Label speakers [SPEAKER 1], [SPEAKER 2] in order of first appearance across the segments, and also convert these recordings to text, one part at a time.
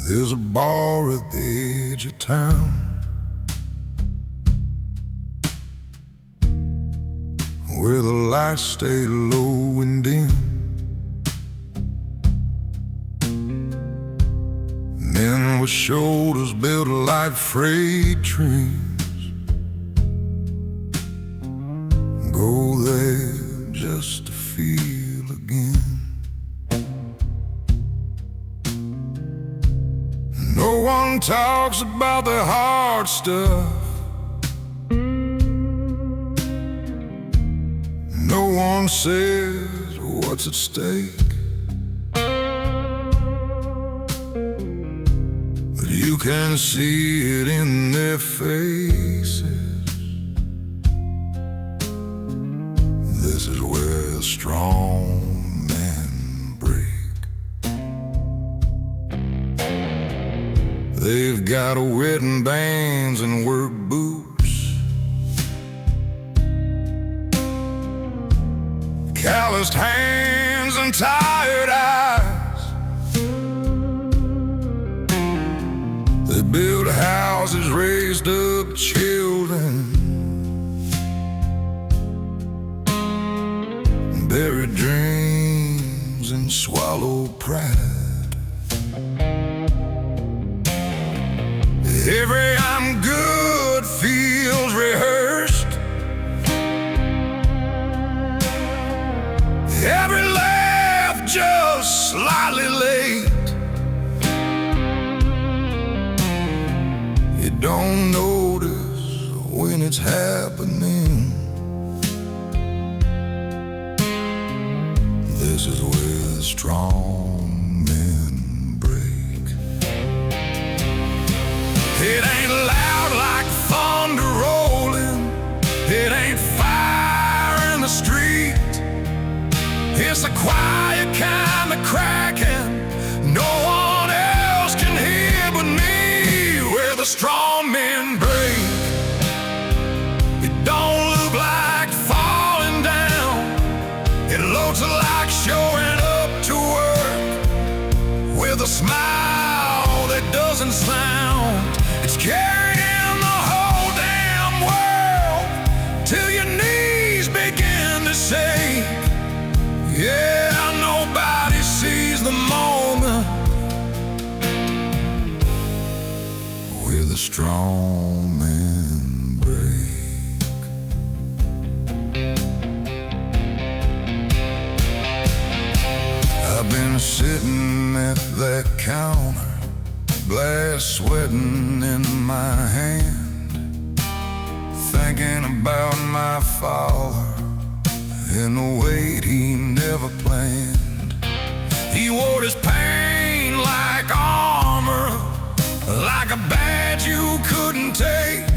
[SPEAKER 1] There's a bar at the edge of town where the lights stay low and dim. Men with shoulders built like freight trains go there just to feel again. No one talks about the hard stuff. No one says what's at stake. But you can see it in their faces. This is where strong men break. They've got wedding bands and work boots, calloused hands and tired eyes. They build houses, raised up children, buried dreams and swallowed pride. Every I'm good feels rehearsed. Every laugh just slightly late. You don't notice when it's happening. This is where strong men break. It ain't loud like thunder rolling. It ain't fire in the street. It's a quiet kind of cracking no one else can hear but me. Where the strong men break, it don't look like falling down. It looks like showing up to work with a smile that doesn't sound. It's carrying the whole damn world till your knees begin to shake. Yeah, nobody sees the moment where the strong men break. I've been sitting at that counter, glass sweating in my hand, thinking about my father and the weight he never planned. He wore his pain like armor, like a badge you couldn't take.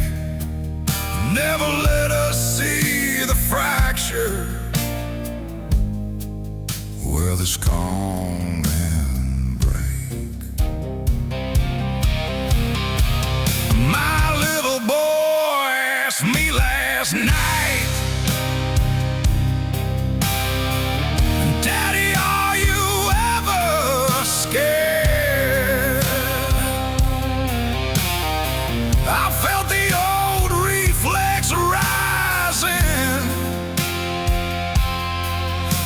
[SPEAKER 1] Never let us see the fracture where the strong men break. My little boy asked me last night, Daddy, are you ever scared? I felt the old reflex rising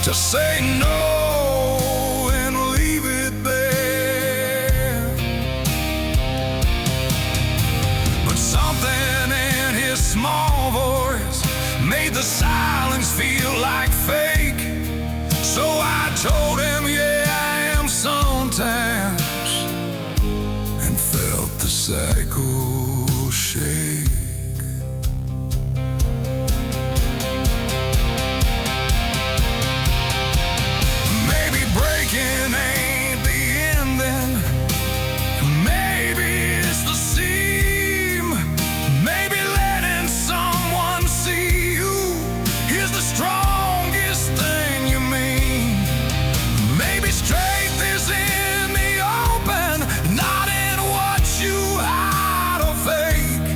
[SPEAKER 1] to say no and leave it there. But something in his small voice made the silence feel like fake. So I told him, yeah, I am sometimes, and felt the cycle shake. Maybe breaking ain't the ending. Maybe it's the seam. Maybe letting someone see you is the strongest thing you mean. Maybe strength is in the open, not in what you hide or fake.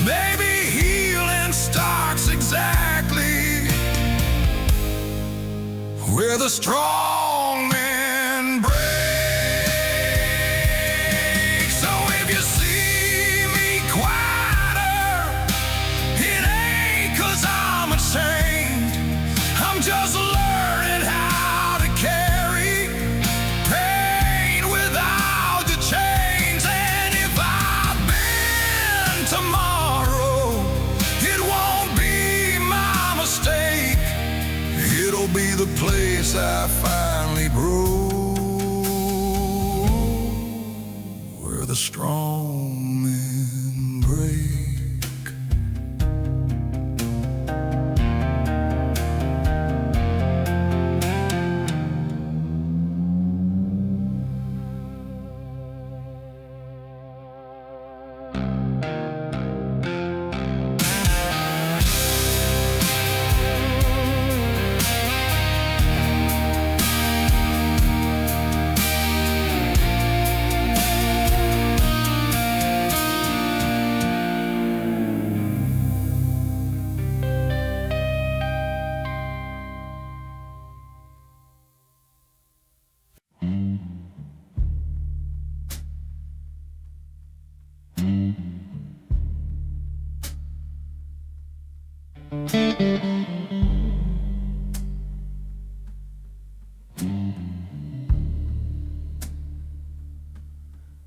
[SPEAKER 1] Maybe healing starts exactly where the strong men break. strong men break.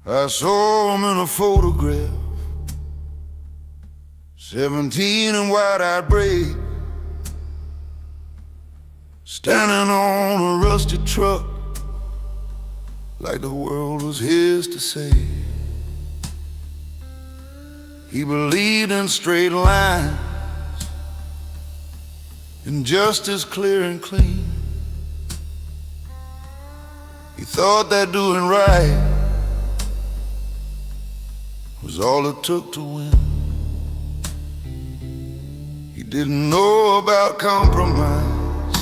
[SPEAKER 1] I saw him in a photograph, 17 and wide-eyed brave, standing on a rusty truck like the world was his to save. He believed in straight lines and justice clear and clean. He thought that doing right was all it took to win. He didn't know about compromise,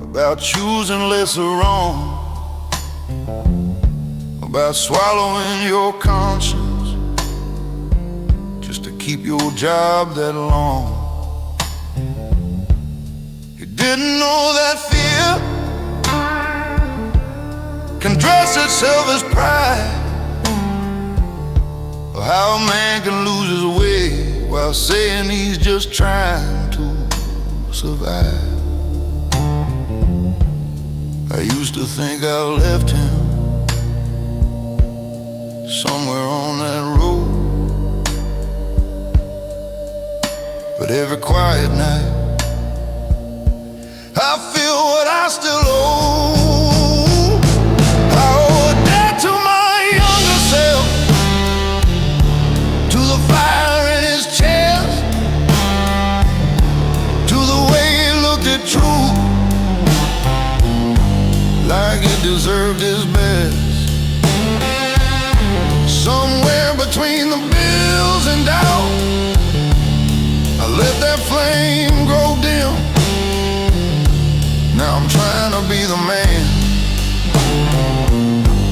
[SPEAKER 1] about choosing less or wrong, about swallowing your conscience just to keep your job that long. He didn't know that fear can dress itself as pride, or how a man can lose his way while saying he's just trying to survive. I used to think I left him somewhere on that road, but every quiet night I feel what I still owe. I owe a debt to my younger self, to the fire in his chest, to the way he looked at truth like it deserved his best. Somewhere between the bills and doubt, I let that flame grow dim. Now I'm trying to be the man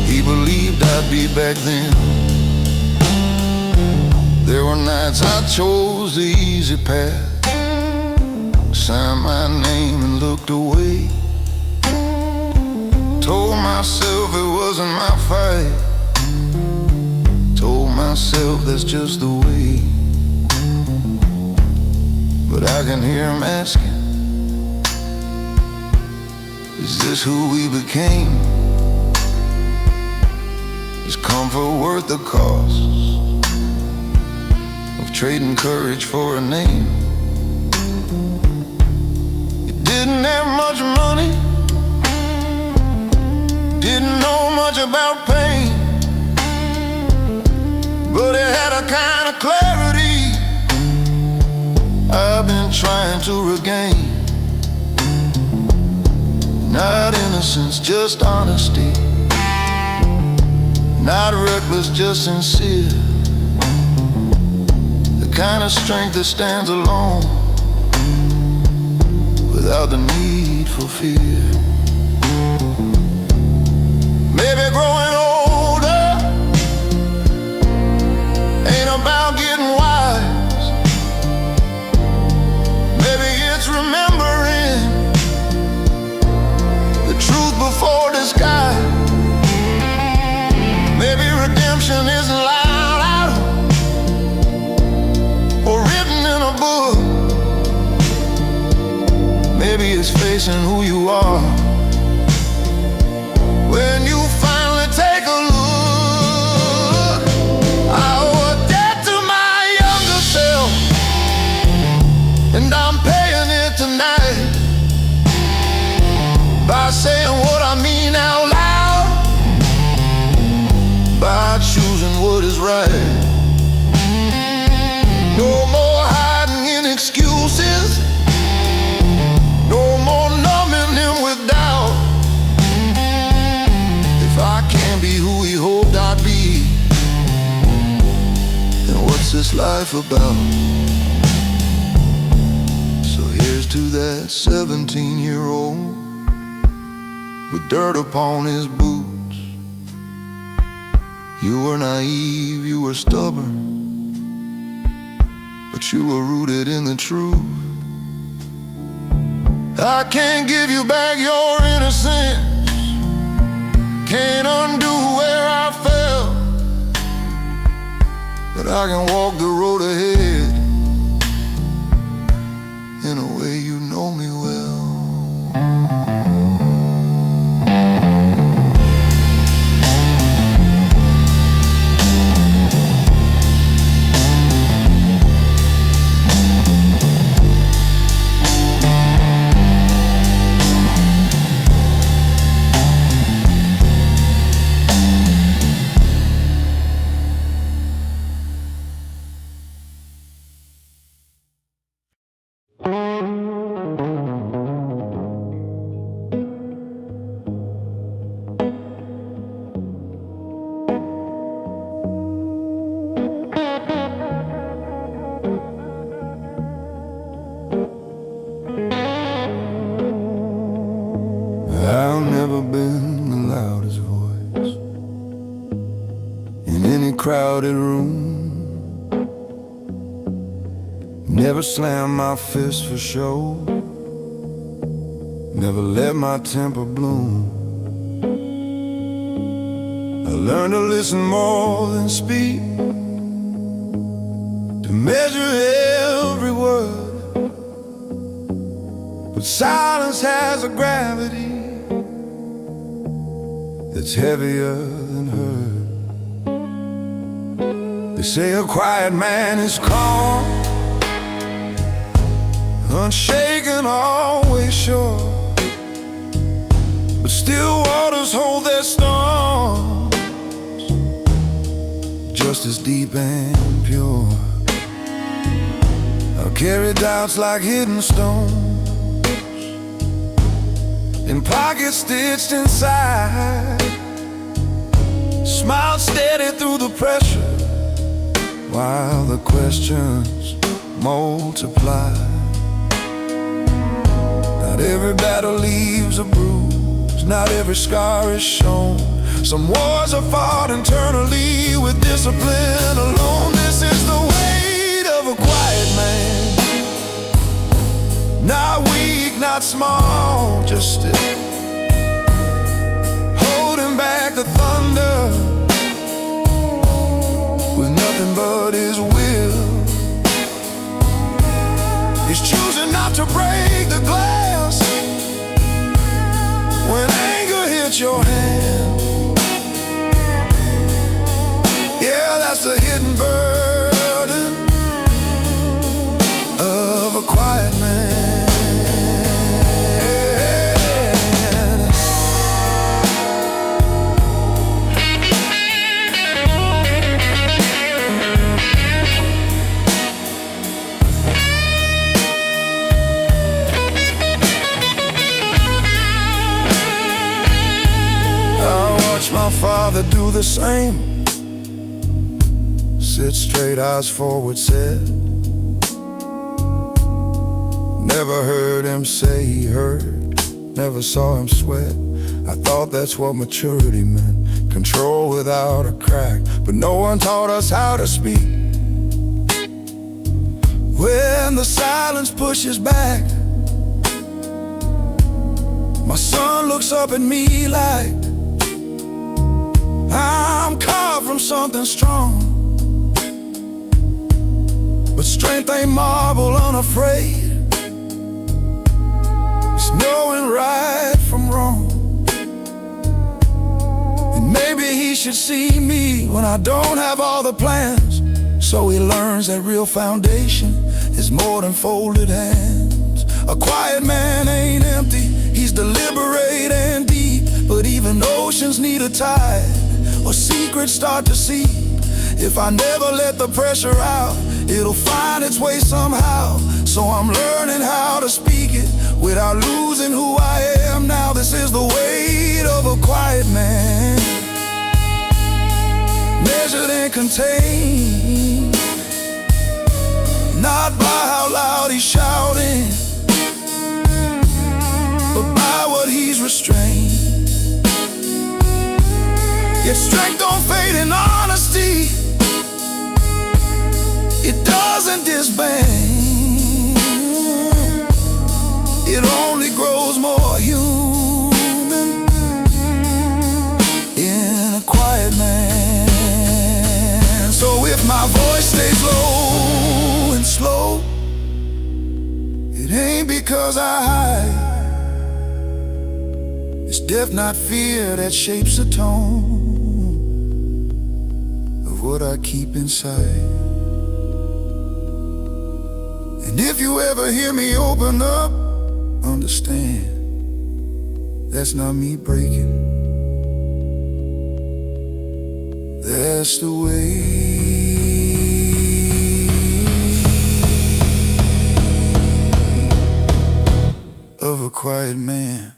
[SPEAKER 1] he believed I'd be back then. There were nights I chose the easy path, signed my name and looked away. Told myself it wasn't my fight, told myself that's just the way. But I can hear him asking, is this who we became? Is comfort worth the cost of trading courage for a name? You didn't have much money, didn't know much about pain, but it had a kind of clarity I've been trying to regain. Not innocence, just honesty, not reckless, just sincere. The kind of strength that stands alone without the need for fear. Maybe growing older ain't about getting wise. Maybe it's remembering the truth before disguise. Maybe redemption isn't loud out or written in a book. Maybe it's facing who you are when you finally take a look. I owe a debt to my younger self, and I'm paying it tonight by saying what I mean out loud, by what's life about? So here's to that 17-year-old with dirt upon his boots. You were naive, you were stubborn, but you were rooted in the truth. I can't give you back your innocence, can't undo where I fell, but I can walk the road ahead in a way you know me well. I've never been the loudest voice in any crowded room. Never slammed my fist for show, never let my temper bloom. I learned to listen more than speak, to measure every word, but silence has a gravity that's heavier than hurt. They say a quiet man is calm, unshaken, always sure, but still waters hold their storms, just as deep and pure. I'll carry doubts like hidden stones in pockets stitched inside, smile steady through the pressure while the questions multiply. Not every battle leaves a bruise, not every scar is shown. Some wars are fought internally with discipline alone. This is the weight of a quiet man, not weak, not small, just still, holding back the thunder with nothing but his will. He's choosing not to break the glass when anger hits your hand. Yeah, that's the hidden burden of a quiet man. My father do the same, sit straight, eyes forward, said. Never heard him say he heard, never saw him sweat. I thought that's what maturity meant, control without a crack, but no one taught us how to speak. When the silence pushes back, my son looks up at me like I'm carved from something strong, but strength ain't marble, unafraid. It's knowing right from wrong. And maybe he should see me when I don't have all the plans, so he learns that real foundation is more than folded hands. A quiet man ain't empty, he's deliberate and deep, but even oceans need a tide, or secrets start to seep. If I never let the pressure out, it'll find its way somehow. So I'm learning how to speak it without losing who I am now. This is the weight of a quiet man, measured and contained. not by how loud he's shouting, but by what he's restrained. Yet strength don't fade in honesty, it doesn't disband, it only grows more human in a quiet man. So if my voice stays low and slow, it ain't because I hide. It's death, not fear, that shapes the tone of what I keep inside. And if you ever hear me open up, understand, that's not me breaking. That's the way of a quiet man.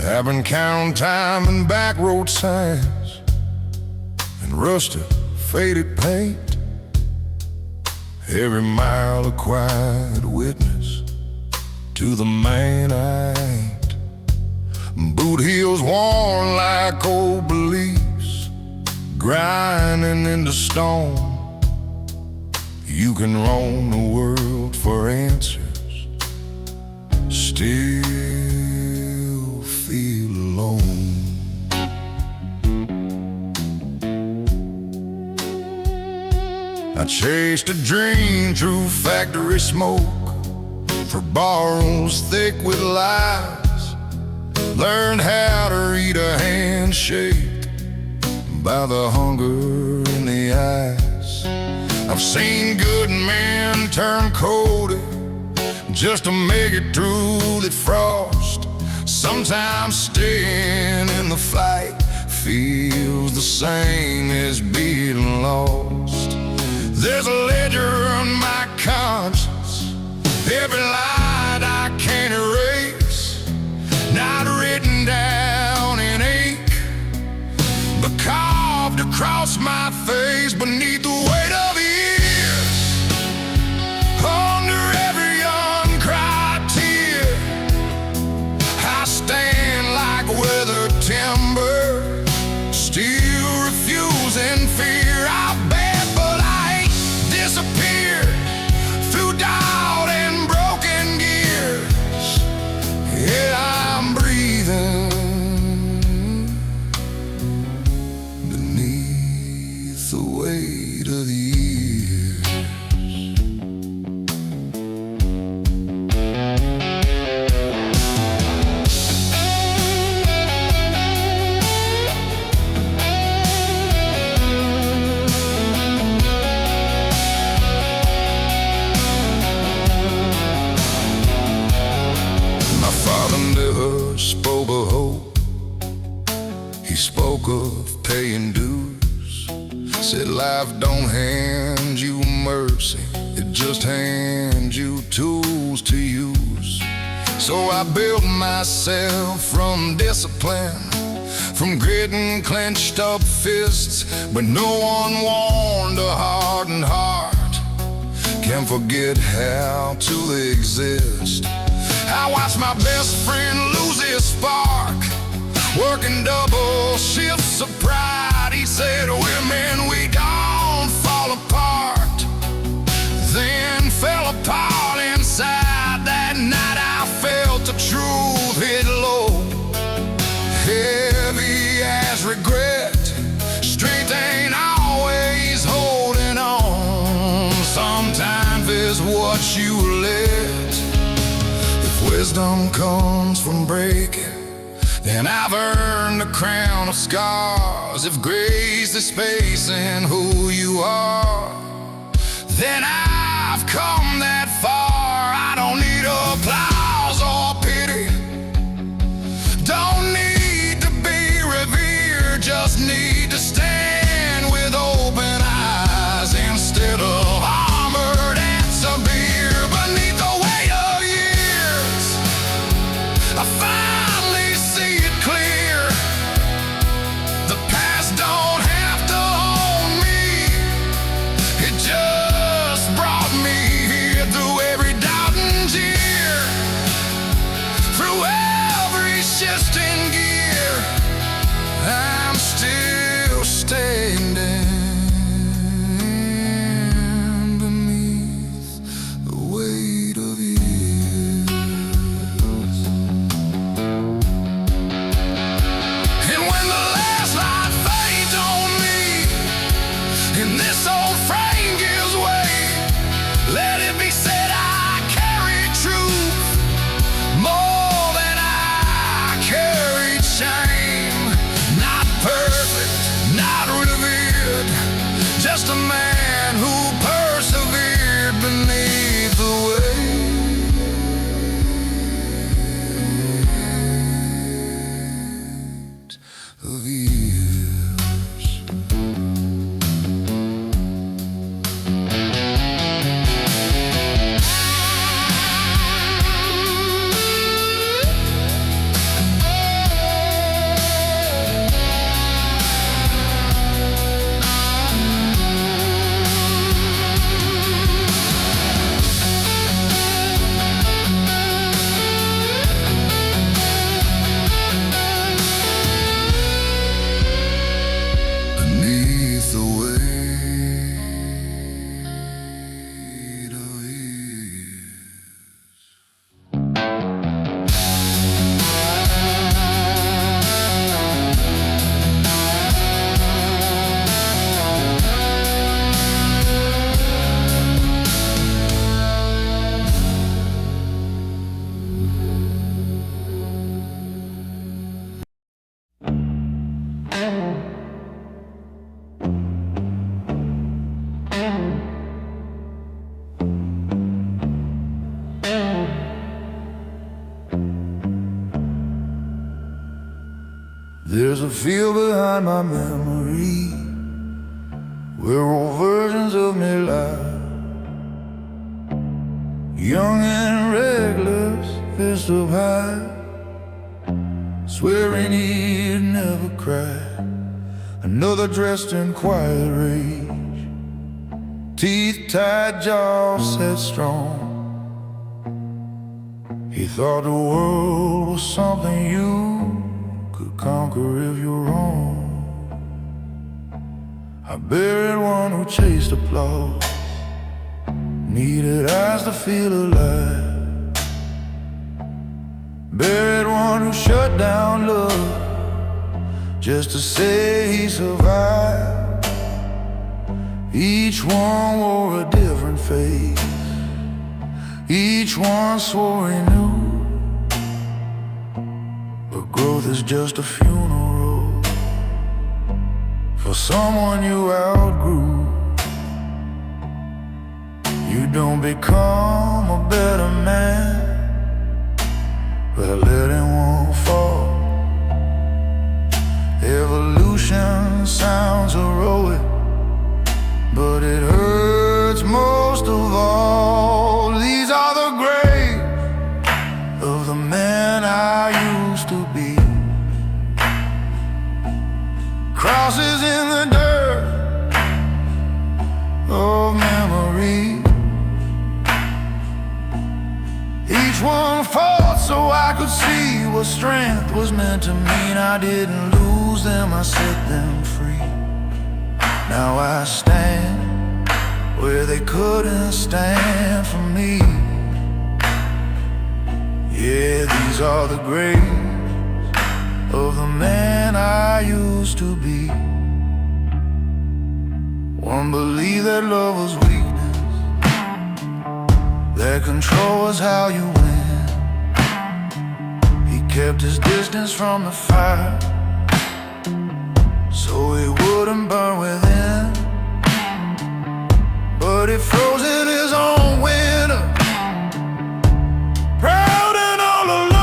[SPEAKER 2] I've been counting time in back road signs and rusted, faded paint. Every mile a quiet witness to the man I ain't. Boot heels worn like old beliefs, grinding into stone. You can roam the world for answers, still feel alone. I chased a dream through factory smoke, for barrels thick with lies. Learned how to read a handshake by the hunger in the eyes. I've seen good men turn cold just to make it through the frost. Sometimes staying in the fight feels the same as being lost. There's a ledger on my conscience, every line I can't erase, not written down in ink, but carved across my face beneath the weight of years. Under every uncried tear, I stand like weathered timber, still refusing fear. I bet, but I ain't disappeared through doubt and broken spoke of paying dues. Said life don't hand you mercy, it just hands you tools to use. So I built myself from discipline, from grit and clenched up fists. But no one warned a hardened heart can forget how to exist. I watched my best friend lose his spark, working double shifts of pride. He said, women, we don't fall apart. Then fell apart inside. That night I felt the truth hit low, heavy as regret. Strength ain't always holding on. Sometimes it's what you let. If wisdom comes from breaking, then I've earned a crown of scars. If grace is space in who you are, then I've come that far. I don't need applause or pity, don't need to be revered, just need to stand with open eyes instead of armored and severe. Beneath the weight of years, I finally see it clear. The past don't have to own me, it just brought me here. Through every doubt and tear, through every shifting gear, I'm still standing beneath the weight of years. And when the last light fades on me, and this old frame gives way, let it be said I carry truth more than I carried shame. Not perfect, not revered, just a man who persevered beneath the weight of years. Beneath the weight of There's a field behind my memory where all versions of me lie. Young and reckless, fist up high, swearing he'd never cry. Another dressed in quiet rage, teeth tight, jaw set strong. He thought the world was something you could conquer if you're wrong. I buried one who chased applause, needed eyes to feel alive. Buried one who shut down love just to say he survived. Each one wore a different face, each one swore he knew. But growth is just a funeral for someone you outgrew. You don't become a better man by letting one fall. Evolution the man I used to be. Crosses in the dirt of memory, each one fought so I could see what strength was meant to mean. I didn't lose them, I set them free. Now I stand where they couldn't stand for me. Yeah, these are the graves of the man I used to be. One believed that love was weakness, that control was how you win. He kept his distance from the fire so it wouldn't burn within. But he froze in his own winter, proud and all alone.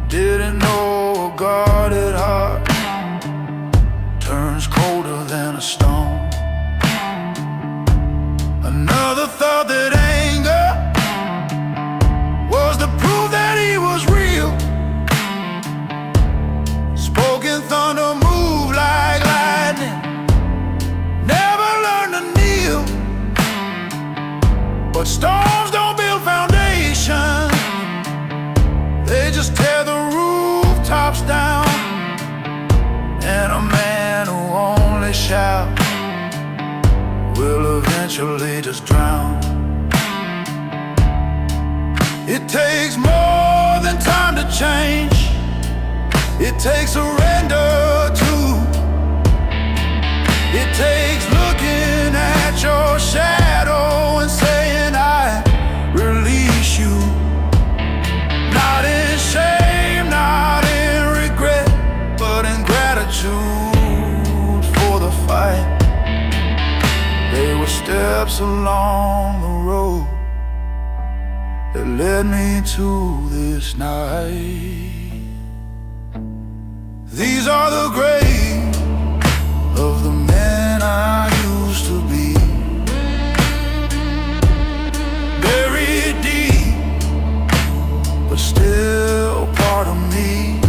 [SPEAKER 2] Didn't know a guarded heart turns colder than a stone. Another thought that anger was the proof that he was real. Spoken thunder moved like lightning, never learned to kneel. But storms don't build foundations, they just tear the rooftops down. And a man who only shouts will eventually just drown. It takes more than time to change, it takes surrender too. It takes looking at your shadow and saying I release you. Not in shame, not in regret, but in gratitude for the fight. They were steps along the road that led me to this night. These are the graves of the man I used to be. Buried deep, but still part of me.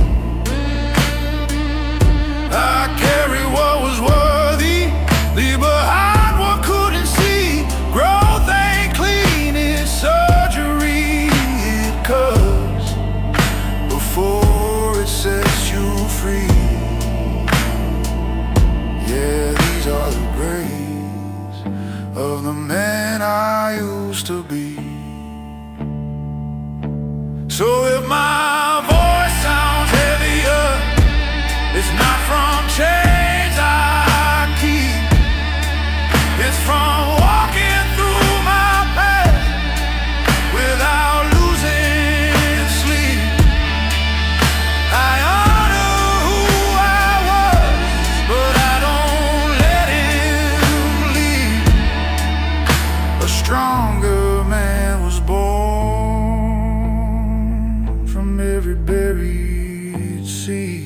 [SPEAKER 2] I carry what was worthy, leave behind what couldn't see. Growth ain't clean, it's surgery. It cuts before it sets you free. Yeah, these are the graves of the man I used to be. So if my voice sounds heavier, it's not from chains I keep, it's from walking through my past without losing sleep. I honor who I was, but I don't let him leave. A stronger man was born from every buried seed.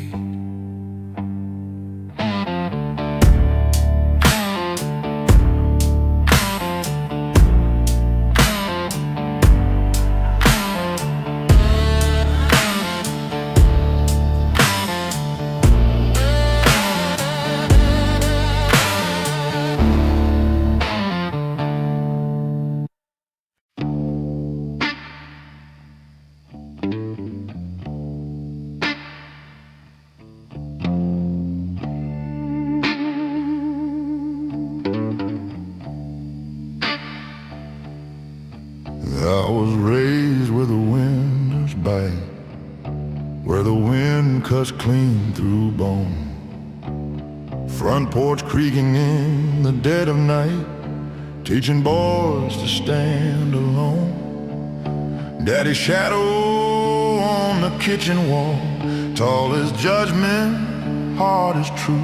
[SPEAKER 2] I was raised where the winds bite, where the wind cuts clean through bone. Front porch creaking in the dead of night, teaching boys to stand alone. Daddy's shadow on the kitchen wall, tall as judgment, hard as true.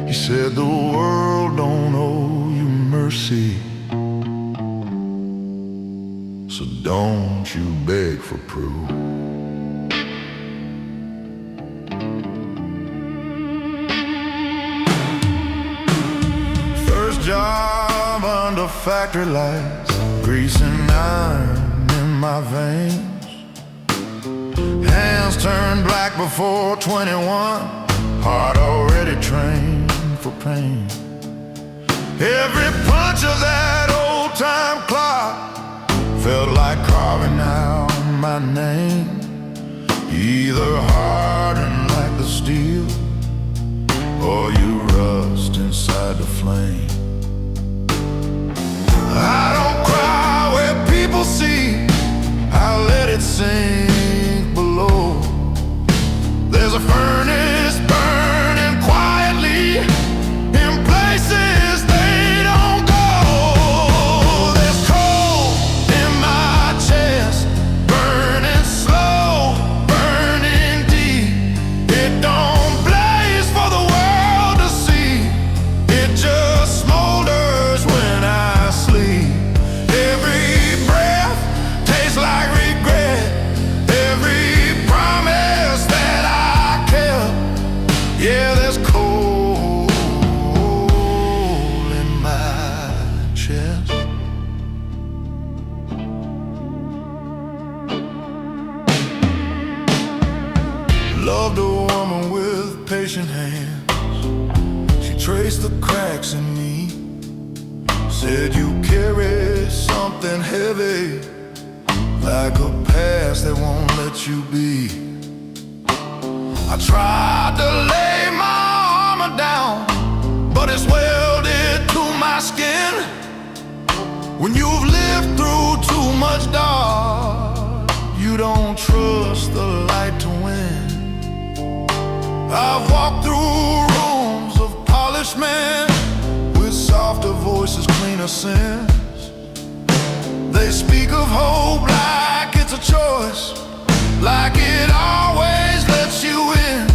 [SPEAKER 2] He said the world don't owe you mercy, so don't you beg for proof. First job under factory lights, greasing iron in my veins. Hands turned black before 21. Heart already trained for pain. Every punch of that old-time clock felt like carving out my name. Either hardened like the steel, or you rust inside the flame. I don't cry where people see, I let it sink below. There's a furnace burning quietly in places they don't go. There's coal in my chest, burning slow, burning deep. It don't blaze for the world to see, it just smolders when I sleep. Every breath tastes like regret, every promise that I kept. Yeah, there's coal in my chest. Loved a woman with patient hands. She traced the cracks in me. Said you carry something heavy, like a past that won't let you be. I tried to lay my armor down, but it's welded to my skin. When you've lived through too much dark, you don't trust the light to win. I've walked through rooms of polished men with softer voices, cleaner sins. They speak of hope like it's a choice, like it always lets you in.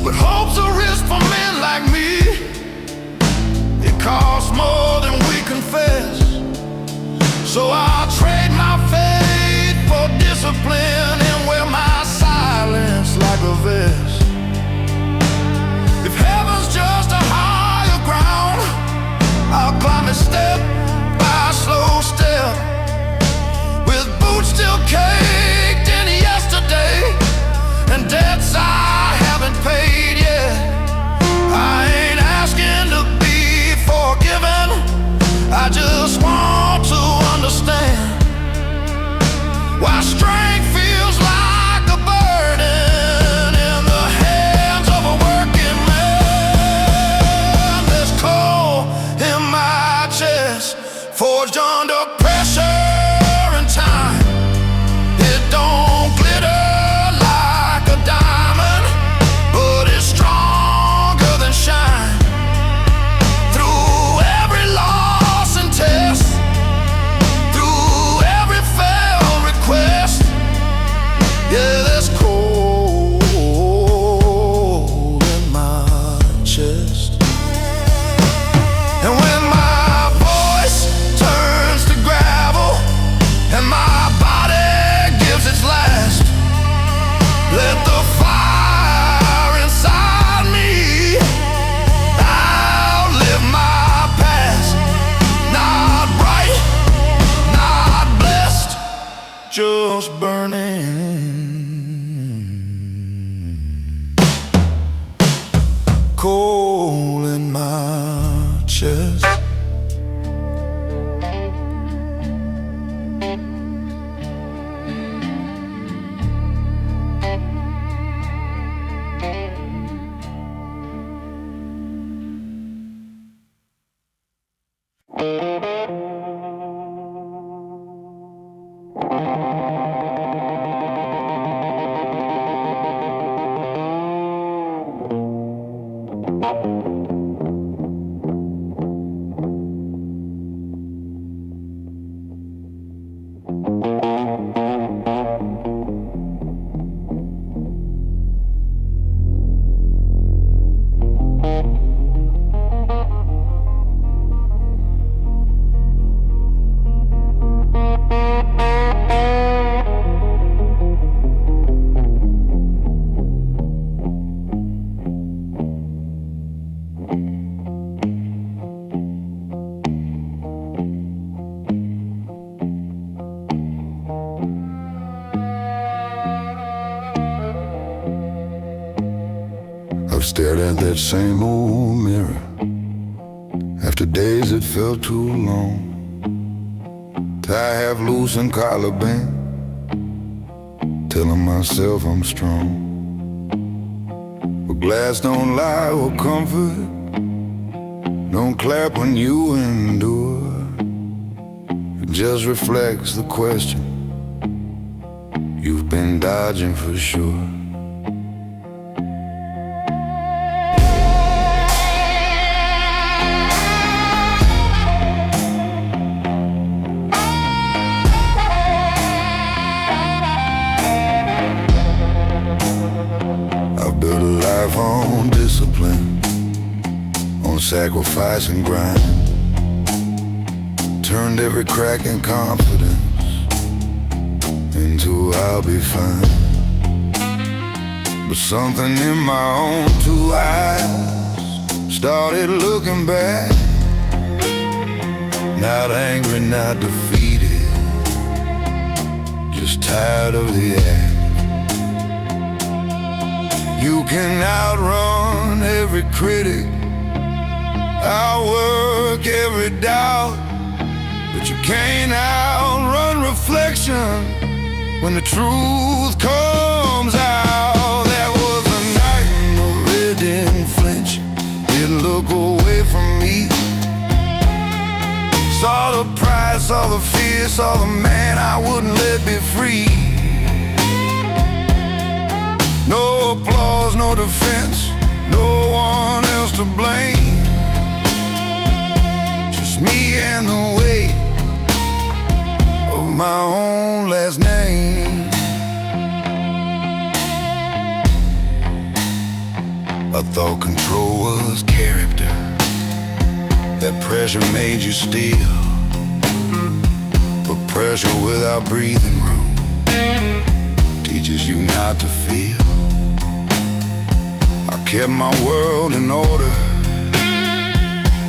[SPEAKER 2] But hope's a risk for men like me. It costs more than we confess. So I'll trade my faith for discipline and wear my silence like a vest. If heaven's just a higher ground, I'll climb it step by slow step, with boots still caked in yesterday and debts I haven't paid yet. I ain't asking to be forgiven, I just want to understand why strength feels like a burden in the hands of a working man. There's coal in my chest, forged under pressure and time. It don't glitter like a diamond, but it's stronger than shine. Through every loss and test, through every failed request, yeah, there's coal in my chest. And when my voice turns to gravel and my body gives its last, let the fire inside me outlive my past. Not bright, not blessed, just burning. Coal in my chest. I've stared at that same old mirror after days that felt too long. Tie half loose and collar band, telling myself I'm strong. But glass don't lie or comfort, don't clap when you endure. It just reflects the question you've been dodging for sure. Built a life on discipline, on sacrifice and grind. Turned every crack in confidence into I'll be fine. But something in my own two eyes started looking back. Not angry, not defeated, just tired of the act. You can outrun every critic, outwork every doubt, but you can't outrun reflection when the truth comes out. That was a night the red didn't flinch, didn't look away from me. Saw the pride, saw the fear, saw the man I wouldn't let be free. No applause, no defense, no one else to blame. Just me and the weight of my own last name. I thought control was character, that pressure made you steal. But pressure without breathing room teaches you not to feel. I kept my world in order,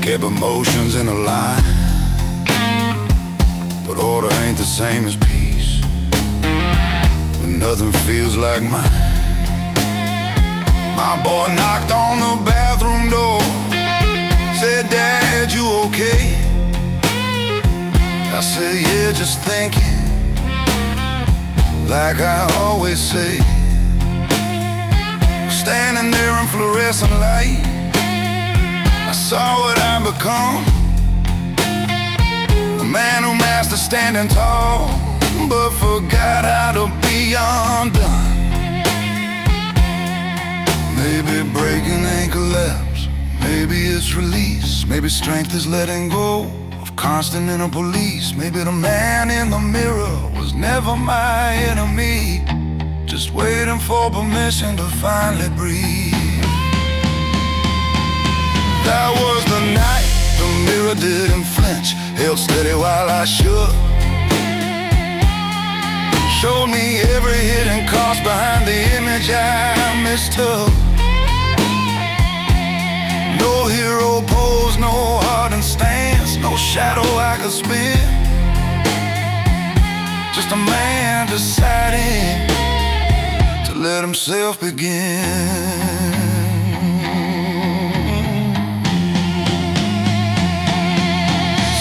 [SPEAKER 2] kept emotions in a line. But order ain't the same as peace when nothing feels like mine. My boy knocked on the bathroom door, said, "Dad, you okay?" I said, "Yeah, just thinking," like I always say. Standing there in fluorescent light, I saw what I'd become. A man who mastered standing tall, but forgot how to be undone. Maybe breaking ain't collapse, maybe it's release. Maybe strength is letting go of constant inner police. Maybe the man in the mirror was never my enemy, just waiting for permission to finally breathe. That was the night the mirror didn't flinch, held steady while I shook. Showed me every hidden cost behind the image I mistook. No hero pose, no hardened stance, no shadow I could spin. Just a man deciding to let himself begin.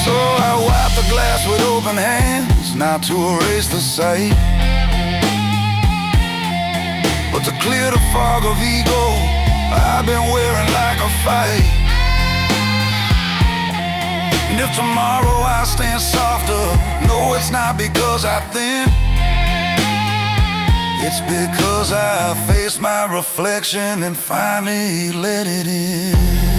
[SPEAKER 2] So I wiped the glass with open hands, not to erase the sight, but to clear the fog of ego I've been wearing like a fight. And if tomorrow I stand softer, no, it's not because I thin, it's because I faced my reflection and finally let it in.